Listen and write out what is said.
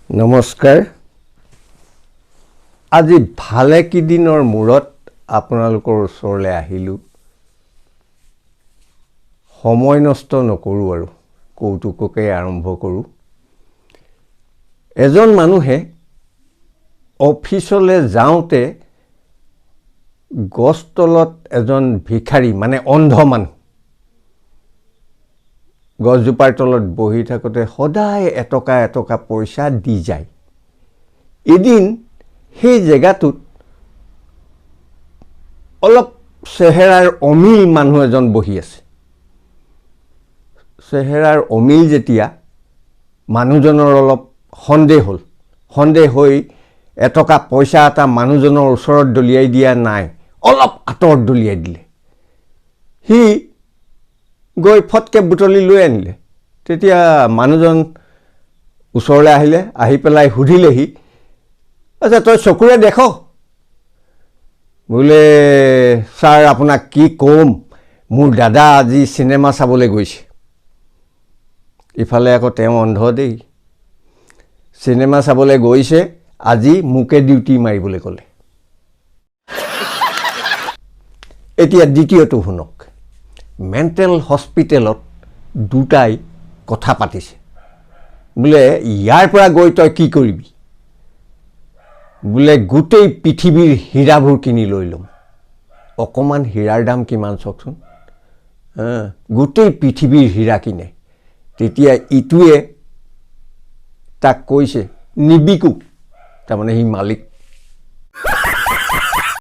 নমস্কাৰ আজি ভালে কি দিনৰ মূৰত আপোনালোকৰ ওচৰলৈ আহিলো সময় নষ্ট নকৰো আৰু কৌতুককে আৰম্ভ কৰো এজন মানুহে অফিচলৈ যাওঁতে গছতলত এজন ভিখাৰী মানে অন্ধ মানুহ গছজোপাৰ তলত বহি থাকোতে সদায় এটকা পইচা দি যায় এদিন সেই জেগাটোত অলপ চেহেৰাৰ অমিল মানুহ এজন বহি আছে চেহেৰাৰ অমিল যেতিয়া মানুহজনৰ অলপ সন্দেহ হৈ এটকা পইচা এটা মানুহজনৰ ওচৰত দলিয়াই দিয়া নাই অলপ আঁতৰত দলিয়াই দিলে হি গৈ ফটকে বুটলি লৈ আনিলে তেতিয়া মানুহজন ওচৰলৈ আহিলে আহি পেলাই সুধিলেহি আচ্ছা তই চকুৰে দেখো বোলে স্যাৰ আপোনাক কি কম মোৰ দাদা আজি সিনেমা চাবলৈ গৈছে ইফালে আকৌ তেওঁ অন্ধ দেই সিনেমা চাবলৈ গৈছে আজি মুকে ডিউটি মাৰিবলৈ ক'লে এতিয়া দ্বিতীয়টো শুনক মেণ্টেল হস্পিটেলত দুটাই কথা পাতিছে বোলে ইয়াৰ পৰা গৈ তই কি কৰিবি বোলে গোটেই পৃথিৱীৰ হীৰাবোৰ কিনি লৈ লম অকমান হীৰাৰ দাম কিমান চকচোন গোটেই পৃথিৱীৰ হীৰা কিনে তেতিয়া ইটোৱে তাক কৈছে নিবিকু তাৰমানে হি মালিক